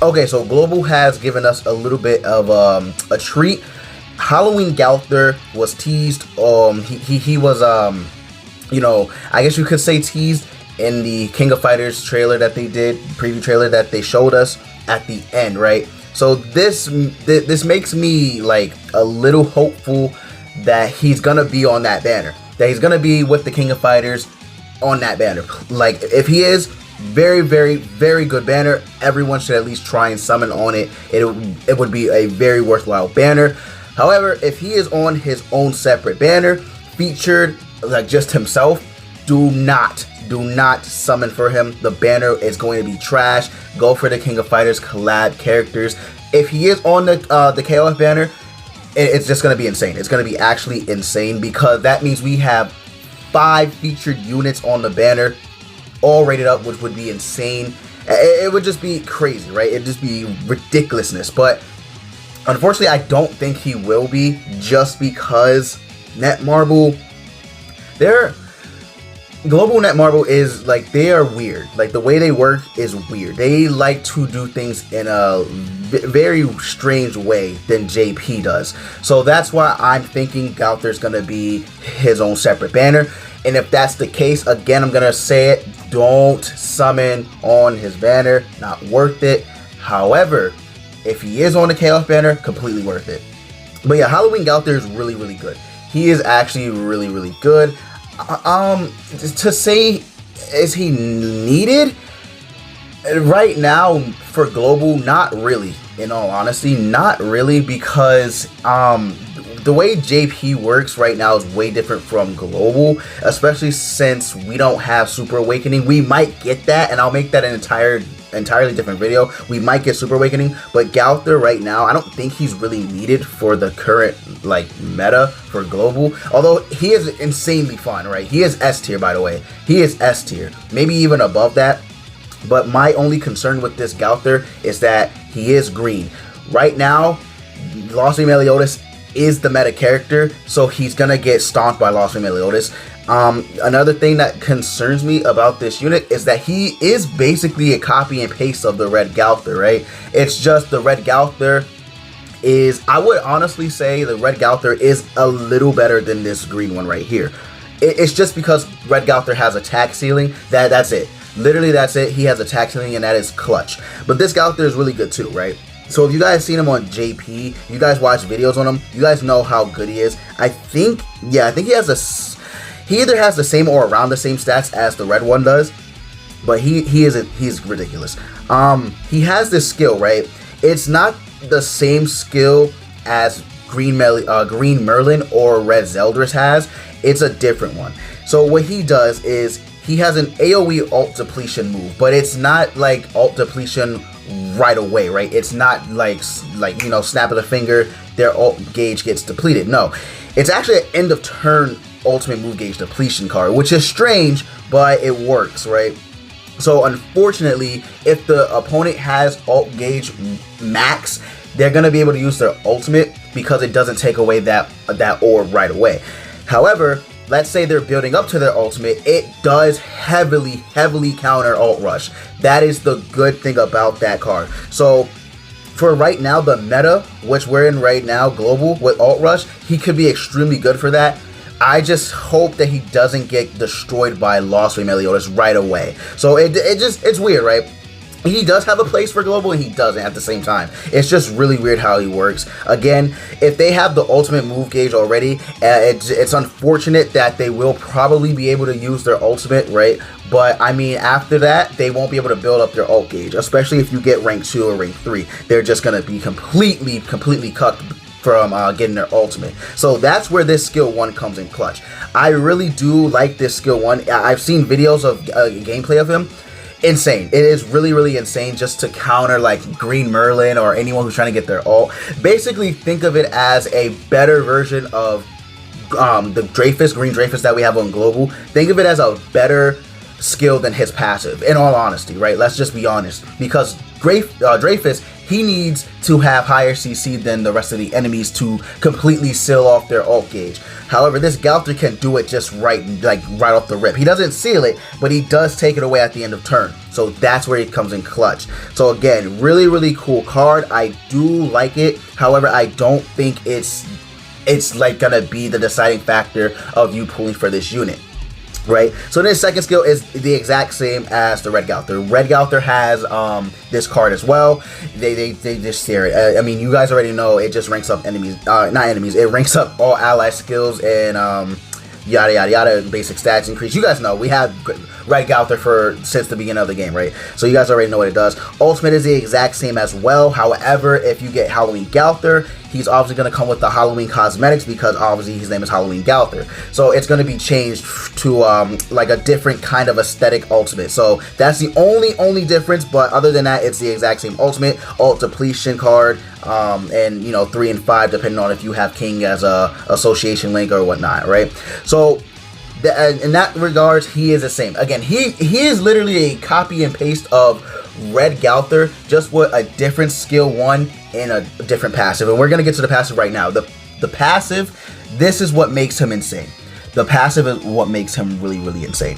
Okay, so Global has given us a little bit of a treat. Halloween Gowther was teased. He was you know, I guess you could say teased in the King of Fighters trailer that they did, preview trailer that they showed us at the end, right? So this makes me like a little hopeful that he's gonna be on that banner, that he's gonna be with the King of Fighters on that banner. Like, if he is, very, very, very good banner. Everyone should at least try and summon on it. It would be a very worthwhile banner. However, if he is on his own separate banner, featured like just himself, do not summon for him. The banner is going to be trash. Go for the King of Fighters collab characters. If he is on the KOF banner, it's just going to be insane. It's going to be actually insane, because that means we have 5 featured units on the banner, all rated up, which would be insane. It would just be crazy, right? It'd just be ridiculousness. But unfortunately, I don't think he will be, just because Netmarble, Global Netmarble is like, they are weird. Like, the way they work is weird. They like to do things in a very strange way than JP does. So that's why I'm thinking Gowther's gonna be his own separate banner. And if that's the case, again, I'm gonna say it, don't summon on his banner. Not worth it. However, if he is on the KOF banner, completely worth it. But yeah, Halloween Gowther is really, really good. He is actually really, really good. To say, is he needed right now for Global? Not really, in all honesty, not really, because the way JP works right now is way different from Global, especially since we don't have Super Awakening. We might get that, and I'll make that an entirely different video. We might get Super Awakening, but Gowther right now, I don't think he's really needed for the current like meta for Global. Although he is insanely fun, right? He is S tier, by the way. He is S tier, maybe even above that. But my only concern with this Gowther is that he is green. Right now, Lost Meliodas is the meta character, so he's gonna get stomped by Lost Meliodas. Another thing that concerns me about this unit is that he is basically a copy and paste of the Red Gowther, right? It's just the Red Gowther is, I would honestly say the Red Gowther is a little better than this green one right here. It's just because Red Gowther has attack ceiling, that's it. Literally, that's it. He has attack ceiling, and that is clutch. But this Gowther is really good too, right? So if you guys seen him on JP, you guys watch videos on him, you guys know how good he is. I think he has he either has the same or around the same stats as the red one does, but he's ridiculous. He has this skill, right? It's not the same skill as Green Merlin or Red Zeldris has. It's a different one. So what he does is he has an AoE ult depletion move, but it's not like ult depletion right away, right? It's not like you know, snap of the finger, their ult gauge gets depleted. No, it's actually an end of turn ultimate move gauge depletion card, which is strange, but it works, right? So unfortunately, if the opponent has ult gauge max, they're gonna be able to use their ultimate because it doesn't take away that orb right away. However, let's say they're building up to their ultimate, it does heavily counter ult rush. That is the good thing about that card. So for right now, the meta, which we're in right now, Global, with ult rush, he could be extremely good for that. I just hope that he doesn't get destroyed by Lost Meliodas right away. So it's weird, right? He does have a place for Global, and he doesn't at the same time. It's just really weird how he works. Again, if they have the ultimate move gauge already, it's unfortunate that they will probably be able to use their ultimate, right? But I mean, after that, they won't be able to build up their ult gauge, especially if you get rank 2 or rank 3. They're just going to be completely cut from getting their ultimate. So that's where this skill 1 comes in clutch. I really do like this skill 1. I've seen videos of gameplay of him. Insane. It is really insane, just to counter like Green Merlin or anyone who's trying to get their ult. Basically, think of it as a better version of the Green Dreyfus that we have on Global. Think of it as a better skill than his passive, in all honesty, right? Let's just be honest, because Dreyfus, he needs to have higher CC than the rest of the enemies to completely seal off their ult gauge. However, this Gowther can do it just right off the rip. He doesn't seal it, but he does take it away at the end of turn. So that's where he comes in clutch. So again, really, really cool card. I do like it. However, I don't think it's like gonna be the deciding factor of you pulling for this unit. Right, so this second skill is the exact same as the Red Gowther. Red Gowther has this card as well. They just steer it. I mean, you guys already know it just ranks up enemies, not enemies. It ranks up all ally skills and yada yada yada. Basic stats increase. You guys know we have Red Gowther since the beginning of the game, right? So you guys already know what it does. Ultimate is the exact same as well. However, if you get Halloween Gowther, he's obviously going to come with the Halloween cosmetics because obviously his name is Halloween Gowther. So it's going to be changed to like a different kind of aesthetic ultimate. So that's the only difference. But other than that, it's the exact same ultimate. Ult depletion card, and you know, 3 and 5 depending on if you have King as a association link or whatnot, right? So in that regards, he is the same. Again, he is literally a copy and paste of Red Gowther, just with a different skill 1 and a different passive. And we're gonna get to the passive right now. The passive, this is what makes him insane. The passive is what makes him really, really insane.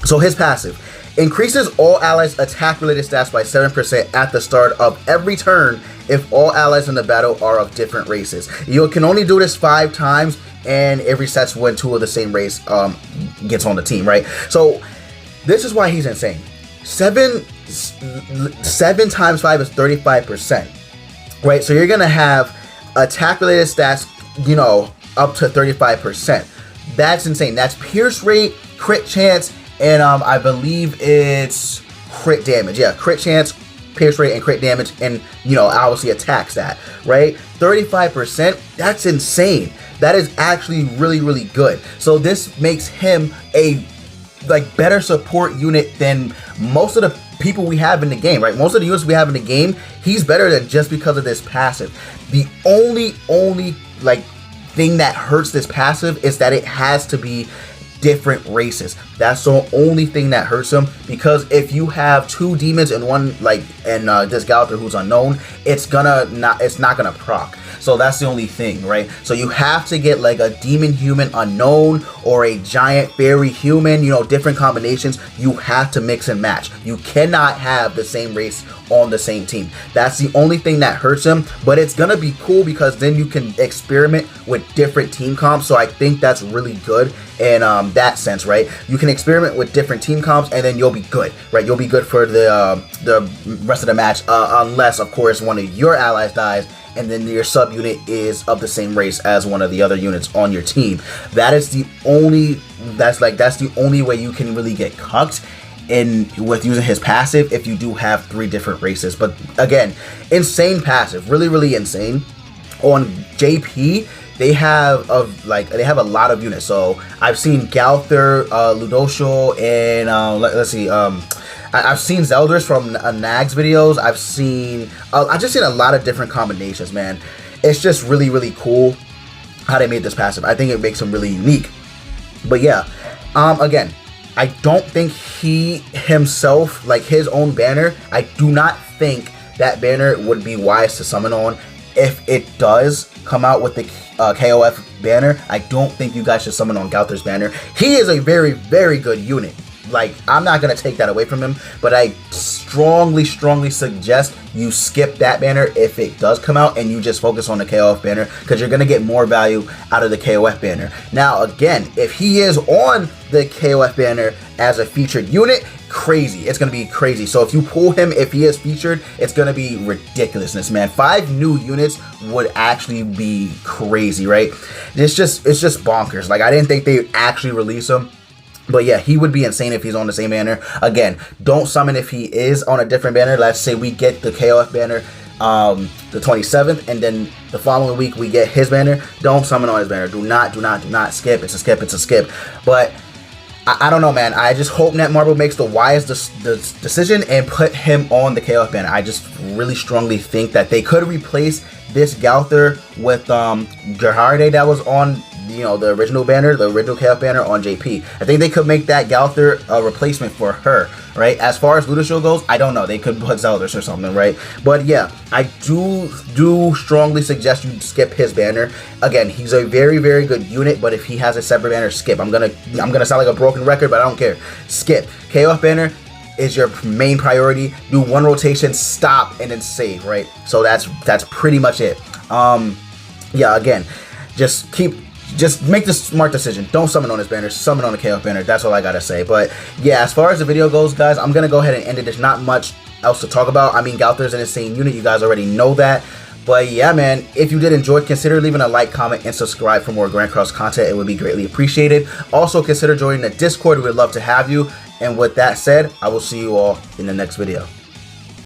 So his passive increases all allies' attack-related stats by 7% at the start of every turn if all allies in the battle are of different races. You can only do this 5 times, and it resets when 2 of the same race gets on the team, right? So this is why he's insane. 7 times 5 is 35%, right? So you're gonna have attack-related stats, you know, up to 35%. That's insane. That's pierce rate, crit chance, and I believe it's crit damage. Yeah, crit chance, pierce rate, and crit damage, and you know, obviously attack stat, right? 35%. That's insane. That is actually really, really good. So this makes him a better support unit than most of the people we have in the game, right? Most of the units we have in the game, he's better than just because of this passive. The only like thing that hurts this passive is that it has to be different races. That's the only thing that hurts him, because if you have 2 demons and one this Gowther who's unknown, it's not gonna proc. So that's the only thing, right? So you have to get like a demon human unknown or a giant fairy human, you know, different combinations. You have to mix and match. You cannot have the same race on the same team. That's the only thing that hurts him, but it's gonna be cool because then you can experiment with different team comps. So I think that's really good in that sense, right? You can experiment with different team comps and then you'll be good, right? You'll be good for the rest of the match, unless of course one of your allies dies and then your sub unit is of the same race as one of the other units on your team. That's the only way you can really get cucked with using his passive, if you do have 3 different races. But again, insane passive, really, really insane. On JP, they have a lot of units. So I've seen Gowther, Ludocial, and let's see, I've seen Zeldris from Nag's videos. I've just seen a lot of different combinations, man. It's just really, really cool how they made this passive. I think it makes him really unique. But yeah, again, I don't think he himself, like his own banner, I do not think that banner would be wise to summon on. If it does come out with the KOF banner, I don't think you guys should summon on Gowther's banner. He is a very, very good unit. Like, I'm not going to take that away from him, but I strongly suggest you skip that banner if it does come out and you just focus on the KOF banner, because you're going to get more value out of the KOF banner. Now, again, if he is on the KOF banner as a featured unit, crazy. It's going to be crazy. So if you pull him, if he is featured, it's going to be ridiculousness, man. 5 new units would actually be crazy, right? It's just bonkers. Like, I didn't think they would actually release him. But yeah, he would be insane if he's on the same banner. Again, don't summon if he is on a different banner. Let's say we get the KOF banner the 27th, and then the following week we get his banner. Don't summon on his banner. Do not skip. It's a skip. But I don't know, man. I just hope Netmarble makes the wise decision and put him on the KOF banner. I just really strongly think that they could replace this Gowther with Gerharde that was on the original banner, the original Cashapp banner on JP. I think they could make that Gowther a replacement for her, right? As far as Ludacris goes, I don't know. They could put Zeldris or something, right? But yeah, I do strongly suggest you skip his banner. Again, he's a very, very good unit, but if he has a separate banner, skip. I'm gonna sound like a broken record, but I don't care. Skip. Cashapp banner is your main priority. Do one rotation, stop, and then save, right? So that's pretty much it. Yeah, again, just make the smart decision. Don't summon on this banner, summon on the Cashapp banner. That's all I gotta say. But yeah, as far as the video goes, guys, I'm gonna go ahead and end it. There's not much else to talk about. I mean, Gowther's an insane unit. You guys already know that. But yeah, man, if you did enjoy, consider leaving a like, comment, and subscribe for more Grand Cross content. It would be greatly appreciated. Also, consider joining the Discord. We'd love to have you. And with that said, I will see you all in the next video.